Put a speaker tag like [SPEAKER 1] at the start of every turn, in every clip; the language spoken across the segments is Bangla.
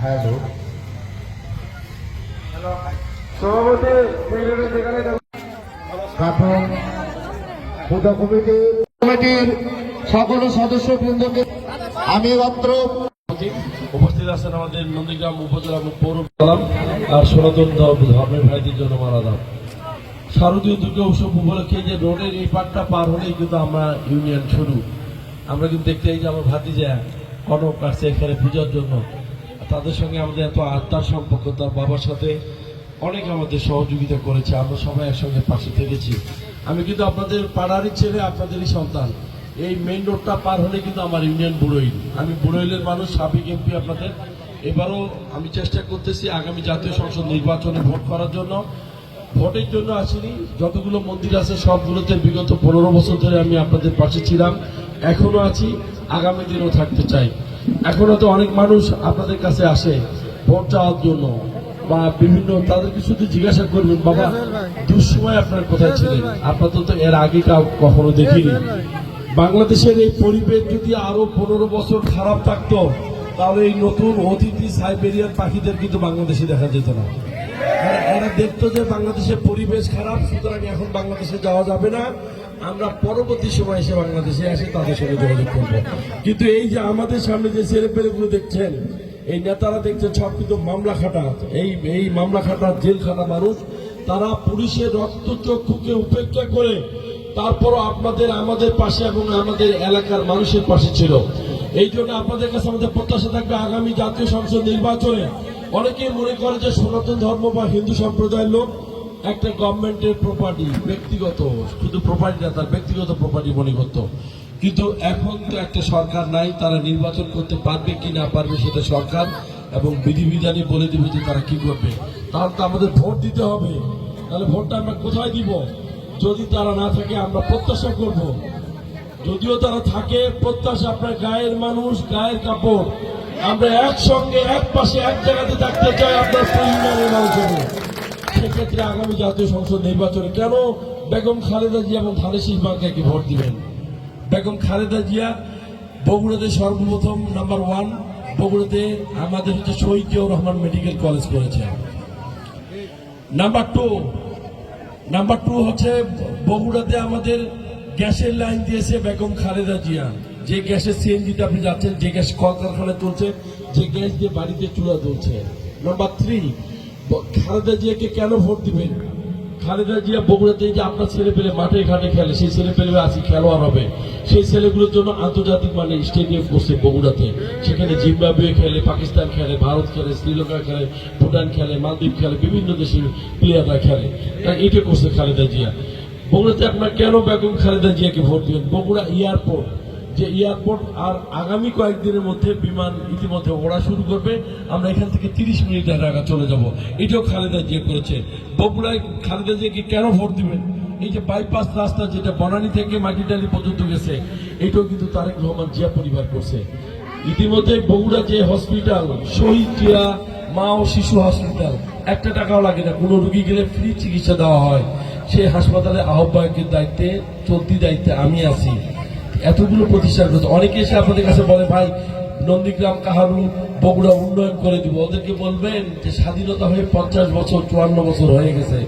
[SPEAKER 1] হ্যালো প্রাথম পূজা কমিটির সকল সদস্যবৃন্দকে আমি মাত্র
[SPEAKER 2] উপস্থিত আছেন আমাদের নন্দীগ্রাম উপজেলা পৌর আর সনাতন ধর্মের ভাইদের জন্য মারাদাম শারদীয় দুর্গা উৎসব উপলক্ষে যে রোডের এই পাটটা পার হলেই কিন্তু আমরা ইউনিয়ন শুরু। আমরা কিন্তু দেখতে এই যে আমার ভাতিজা কনক আসছে এখানে পূজার জন্য, তাদের সঙ্গে আমাদের এত আত্মার সম্পর্ক, তার বাবার সাথে অনেক আমাদের সহযোগিতা করেছে, আমরা সবাই একসঙ্গে পাশে থেকেছি। আমি কিন্তু আপনাদের পাড়ারই ছেলে, আপনাদেরই সন্তান। এই মেইন রোডটা পার হলে কিন্তু আমার ইউনিয়ন বুড়োইল, আমি বুড়োইলের মানুষ, সাবেক এমপি আপনাদের। এবারও আমি চেষ্টা করতেছি আগামী জাতীয় সংসদ নির্বাচনে ভোট করার জন্য। ভোটের জন্য আসিনি, যতগুলো মন্দির আছে সবগুলোতে বিগত 15 বছর ধরে আমি আপনাদের পাশে ছিলাম, এখনো আছি, আগামী দিনও থাকতে চাই। এখনো তো অনেক মানুষ আপনাদের কাছে আসে ভোট চাওয়ার জন্য, বা বিভিন্ন তাদেরকে শুধু জিজ্ঞাসা করবেন, বাবা দুঃসময় আপনার কোথায় ছিলেন, আপনার তো এর আগে কখনো দেখিনি। বাংলাদেশের এই পরিবেশ যদি আরো 15 বছর খারাপ থাকতো, তাহলে এই নতুন অতিথি সাইবেরিয়ান পাখিদের কিন্তু বাংলাদেশে দেখা যেত না। এরা দেখতো যে বাংলাদেশের পরিবেশ খারাপ, সুতরাং এখন বাংলাদেশে যাওয়া যাবে না, আমরা পরবর্তী সময় এসে বাংলাদেশে এসে তাদের সঙ্গে যোগাযোগ করবো। কিন্তু এই যে আমাদের সামনে যে ছেলেপেলেগুলো দেখছেন, এই নেতারা দেখছেন সব কিন্তু মামলা খাটা, এই মামলা খাটা জেল খাটা মানুষ, তারা পুলিশের রক্তচক্ষুকে উপেক্ষা করে তারপরও আপনাদের আমাদের পাশে এবং আমাদের এলাকার মানুষের পাশে ছিল। এই জন্য আপনাদের কাছে আমাদের প্রত্যাশা থাকবে আগামী জাতীয় সংসদ নির্বাচনে অনেকেই মনে করে যে সনাতন ধর্ম বা হিন্দু সম্প্রদায়ের লোক একটা গভর্নমেন্টের প্রপার্টি, ব্যক্তিগত, শুধু প্রপার্টি না, তার ব্যক্তিগত প্রপার্টি মনে করত। কিন্তু এখন তো একটা সরকার নাই, তারা নির্বাচন করতে পারবে কি না পারবে সেটা সরকার এবং বিধিবিধানে বলে দিবে যে তারা কি করবে। তাহলে তো আমাদের ভোট দিতে হবে। তাহলে ভোটটা আমরা কোথায় দিব? যদি তারা না থাকে আমরা প্রত্যাশা করব, যদিও তারা থাকে, প্রত্যাশা আপনার গায়ের মানুষ, গায়ের কাপড়, আমরা একসঙ্গে এক পাশে এক জায়গাতে থাকতে চাই আপনার ইউনিয়নের মানুষের। সেক্ষেত্রে আগামী জাতীয় সংসদ নির্বাচনে কেন বেগম খালেদা জিয়া এবং ধানের শীষ মার্কাকে ভোট দিবেন? বেগম খালেদা জিয়া বগুড়াতে সর্বপ্রথম নাম্বার 1, বগুড়াতে আমাদের হচ্ছে শহীদ জিয়াউর রহমান মেডিকেল কলেজ করেছে। নাম্বার টু হচ্ছে বগুড়াতে আমাদের গ্যাসের লাইন দিয়েছে বেগম খালেদা জিয়া, যে গ্যাসের সিএনজিতে আপনি যাচ্ছেন, যে গ্যাস কলকারখানায় তুলছে, যে গ্যাস দিয়ে বাড়িতে চুলা তুলছে। নাম্বার 3, খালেদা জিয়াকে কেন ভোট দিবেন? খালেদা জিয়া বগুড়াতে যে আপনার ছেলে পেলে মাঠে ঘাটে খেলে, সেই ছেলে পেলে আজকে খেলোয়াড় হবে, সেই ছেলেগুলোর জন্য আন্তর্জাতিক মানে স্টেডিয়াম করছে বগুড়াতে। সেখানে জিম্বাবুয়ে খেলে, পাকিস্তান খেলে, ভারত খেলে, শ্রীলঙ্কা খেলে, ভুটান খেলে, মালদ্বীপ খেলে, বিভিন্ন দেশের প্লেয়াররা খেলে। তাই এটা করছে খালেদা জিয়া। বগুড়াতে আপনার কেন বেগম খালেদা জিয়াকে ভোট দিবেন? বগুড়া এয়ারপোর্ট, যে এয়ারপোর্ট আর আগামী কয়েকদিনের মধ্যে বিমান ইতিমধ্যে ওড়া শুরু করবে, আমরা এখান থেকে 30 মিনিটের আগে চলে যাব। এটাও খালেদা জিয়া করেছে। বগুড়ায় খালেদা জিয়াকে কেন ভোট দিবেন? এই যে বাইপাস রাস্তা যেটা বনানী থেকে মাটিটালি পর্যন্ত গেছে, এটাও কিন্তু তারেক রহমান জিয়া পরিবার করছে। ইতিমধ্যে বগুড়া যে হসপিটাল, শহীদ জিয়া মা ও শিশু হসপিটাল, 1 টাকাও লাগে না, কোনো রুগী গেলে ফ্রি চিকিৎসা দেওয়া হয়। সেই হাসপাতালে আহ্বায়কের দায়িত্বে, চলতি দায়িত্বে আমি আছি। এতগুলো প্রতিষ্ঠান করছে। অনেকে এসে আপনাদের কাছে বলে, ভাই নন্দীগ্রাম কাহালু বগুড়া উন্নয়ন করে দিব। ওদেরকে বলবেন যে স্বাধীনতা হয়ে 50 বছর 54 বছর হয়ে গেছে,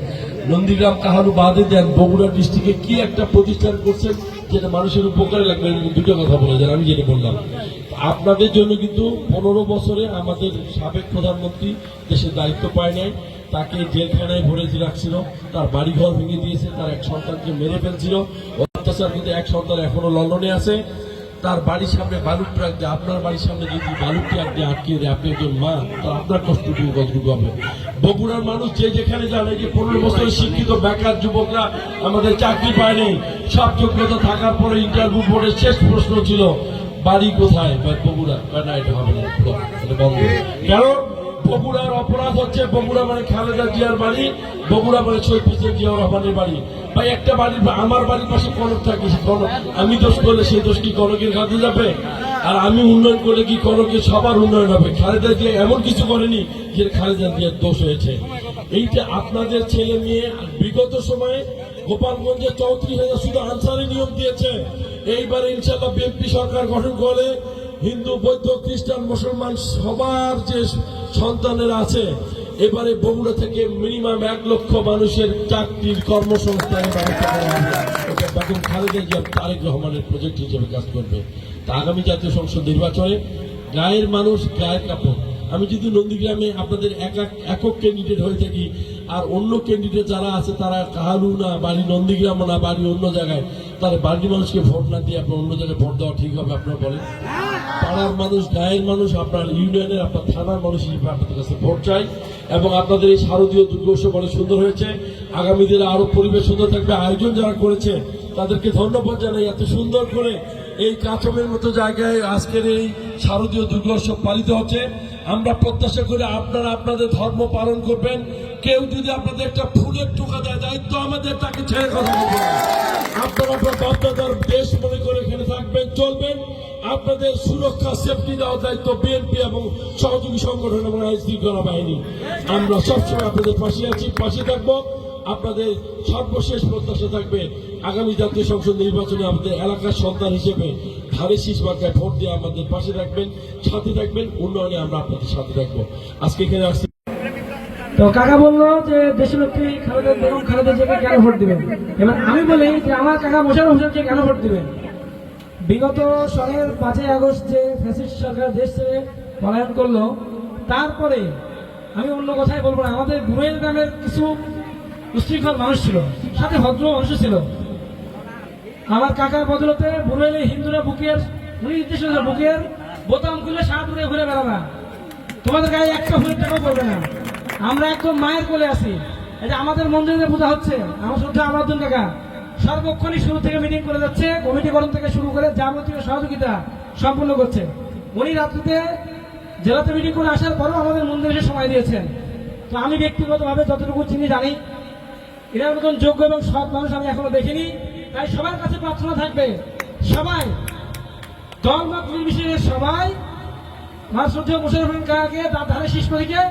[SPEAKER 2] নন্দীগ্রাম কাহালু বাদে দেন, বগুড়া ডিস্ট্রিক্টে কি একটা প্রতিষ্ঠান করছেন যেটা মানুষের উপকারে লাগবে? দুটো কথা বলে যান, আমি যেটা বললাম। আপনাদের জন্য কিন্তু 15 বছরে আমাদের সাবেক প্রধানমন্ত্রী দেশের দায়িত্ব পায় নাই, তাকে জেলখানায় ভরে রাখছিল, তার বাড়িঘর ভেঙে দিয়েছে, তার এক সন্তানকে মেরে ফেলছিল, অত্যাচার কিন্তু এক সন্তান এখনো লন্ডনে আছে। তার বাড়ির সামনে বালুর ট্রাক দিয়ে, আপনার বাড়ির সামনে যদি বালুর ট্রাক দিয়ে আটকে দেয়, আপনি একজন মা, তো আপনার কষ্টটুকু কতটুকু হবে? বগুড়ার মানুষ যে যেখানে জানে যে 15 বছরের শিক্ষিত বেকার যুবকরা আমাদের চাকরি পায়নি, সব যোগ্যতা থাকার পরে ইন্টারভিউ বোর্ডের শেষ প্রশ্ন ছিল বাড়ি কোথায়? বগুড়া। না, এটা হবে না, বন্ধ। কেন? বগুড়ার অপরাধ হচ্ছে বগুড়া মানে খালেদা জিয়ার বাড়ি, বগুড়া মানে শহীদ প্রেসিডেন্ট জিয়াউর রহমানের বাড়ি। ভাই একটা বাড়ির, আমার বাড়ির পাশে কনক থাকে, আমি দোষ করলে সেই দোষ কি কনকের কাঁধে যাবে? আর আমি উন্নয়ন করলে কি কনকের সবার উন্নয়ন হবে? খালেদা জিয়া এমন কিছু করেনি যে খালেদা জিয়ার দোষ হয়েছে। এইটা আপনাদের ছেলে মেয়ে বিগত সময়ে গোপালগঞ্জে 34,000 শুধু আনসারি নিয়োগ দিয়েছে। এইবারে ইনশাল্লাহ বিএনপি সরকার গঠন করে হিন্দু বৌদ্ধ খ্রিস্টান মুসলমান সবার যে সন্তানেরা আছে, এবারে বগুড়া থেকে মিনিমাম 1 লক্ষ মানুষের চাকরির কর্মসংস্থানের ব্যবস্থা করা হবে। এটা বেগম খালেদা জিয়া তারেক রহমানের প্রজেক্ট হিসেবে কাজ করবে। তা আগামী জাতীয় সংসদ নির্বাচনে গায়ের মানুষ গায়ের কাপড়। আমি যদি নন্দীগ্রামে আপনাদের একক ক্যান্ডিডেট হয়ে থাকি, আর অন্য ক্যান্ডিডেট যারা আছে তারা কাহালু না, বাড়ি নন্দীগ্রাম না, বাড়ি অন্য জায়গায়, তাহলে বাড়ির মানুষকে ভোট না দিয়ে আপনার অন্য জায়গায় ভোট দেওয়া ঠিক হবে? আপনারা বলেন। পাড়ার মানুষ, গায়ের মানুষ, আপনার ইউনিয়নের, আপনার থানার মানুষ হিসেবে আপনাদের কাছে ভোট চাই। এবং আপনাদের এই শারদীয় দুর্গোৎসব অনেক সুন্দর হয়েছে। আগামী দিনে আরো পরিবেশ সুন্দর থাকবে। আয়োজন যারা করেছে তাদেরকে ধন্যবাদ জানাই। এত সুন্দর করে এই কাচমের মতো জায়গায় আজকের এই শারদীয় দুর্গোৎসব পালিত হচ্ছে। আমরা প্রত্যাশা করি আপনারা আপনাদের ধর্ম পালন করবেন। কেউ যদি আপনাদের একটা ফুলের টোকা দেয়, দায়িত্ব আমাদের তাকে ছেড়ে কথা বলবেন। আপনারা আপনার বাপদাদার দেশ মনে করে এখানে থাকবেন, চলবেন। আপনাদের সুরক্ষা সেফটি দেওয়ার দায়িত্ব বিএনপি এবং সহযোগী সংগঠন এবং আইন শৃঙ্খলা বাহিনী। আমরা সবসময় আপনাদের পাশে আছি, পাশে থাকবো। আপনাদের সর্বশেষ প্রত্যাশা থাকবে আগামী জাতীয় সংসদ নির্বাচনে আমাদের এলাকার সন্তান হিসেবে ধারে শীষ মার্কায় ভোট দিয়ে আমাদের পাশে থাকবেন, সাথে থাকবেন। উন্নয়নে আমরা আপনাদের সাথে থাকবো। আজকে এখানে আসছি।
[SPEAKER 3] তো কাকা বললো যে দেশনেত্রী বেগম খালেদা জিয়াকে কেন ভোট দিবেন। এবার আমি বলি যে আমার কাকা মোশাররফ হোসেনকে কেন ভোট দিবেন। বিগত সনের 5ই আগস্ট যে ফ্যাসিস্ট সরকার দেশ ছেড়ে পলায়ন করলো, তারপরে আমি অন্য কথাই বলবো না, আমাদের বুড়াইল গ্রামের কিছু উশৃঙ্খল মানুষ ছিল, সাথে ভদ্র মানুষ ছিল। আমার কাকার বদলতে বুড়াইলে হিন্দুরা বুকের, উনি নির্দেশ বুকের বোতাম খুলে সাত উড়ে ঘুরে বেড়াবা, তোমাদের গায়ে একটা ফুলের টাকাও পড়বে না। আমরা একদম মায়ের কোলে আছি। এই যে আমাদের মন্দিরে পূজা হচ্ছে, আমার শ্রদ্ধা আমাদের কাকা সর্বক্ষণই শুরু থেকে মিটিং করে যাচ্ছে, কমিটি গঠন থেকে শুরু করে যাবতীয় সহযোগিতা সম্পূর্ণ করছে। উনি রাত্রিতে জেলাতে মিটিং করে আসার পরও আমাদের মন্দিরে এসে সময় দিয়েছেন। তো আমি ব্যক্তিগতভাবে যতটুকু চিনি জানি, এনার মতন যোগ্য এবং সৎ মানুষ আমি এখনো দেখিনি। তাই সবার কাছে প্রার্থনা থাকবে, সবাই দল মত নির্বিশেষে সবাই শ্রদ্ধেয় মোশাররফ হোসেন কাকাকে তার ধারে শীষ প্রতীকে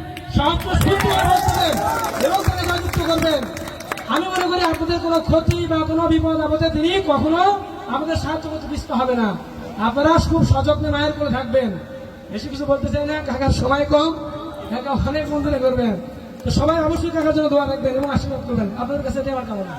[SPEAKER 3] এবং তাকে জয়যুক্ত করবেন। আমি মনে করি আপনাদের কোনো ক্ষতি বা কোনো বিপদ আপদে তিনি কখনো আমাদের সাহায্য করতে পিছতে হবে না। আপনারা খুব সযত্নে মায়ের করে থাকবেন। বেশি কিছু বলতে চাই না, কাকার সময় কম, কাকা অনেক মন্দিরে করবেন। তো সবাই অবশ্যই কাকার জন্য দোয়া রাখবেন এবং আশীর্বাদ করবেন। আপনাদের কাছে এটাই আমার কামনা।